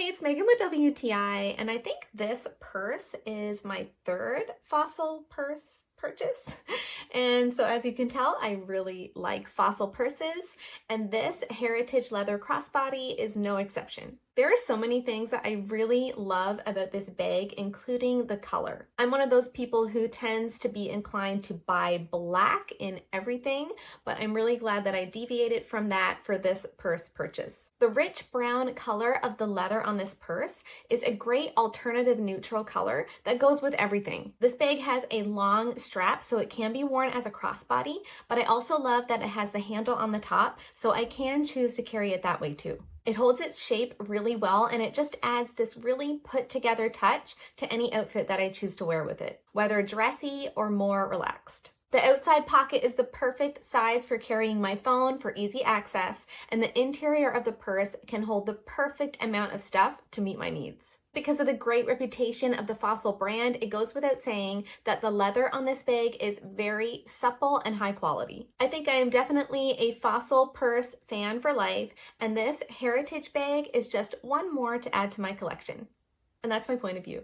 it's Megan with WTI, and I think this purse is my third fossil purse purchase. And so as you can tell, I really like fossil purses, and this Heritage leather crossbody is no exception. There are so many things that I really love about this bag, including the color. I'm one of those people who tends to be inclined to buy black in everything, but I'm really glad that I deviated from that for this purse purchase. The rich brown color of the leather on this purse is a great alternative neutral color that goes with everything. This bag has a long strap, so it can be worn as a crossbody, but I also love that it has the handle on the top, so I can choose to carry it that way too. It holds its shape really well, and it just adds this really put together touch to any outfit that I choose to wear with it, whether dressy or more relaxed. The outside pocket is the perfect size for carrying my phone for easy access, and the interior of the purse can hold the perfect amount of stuff to meet my needs. Because of the great reputation of the Fossil brand, it goes without saying that the leather on this bag is very supple and high quality. I think I am definitely a Fossil purse fan for life, and this Heritage bag is just one more to add to my collection. And that's my point of view.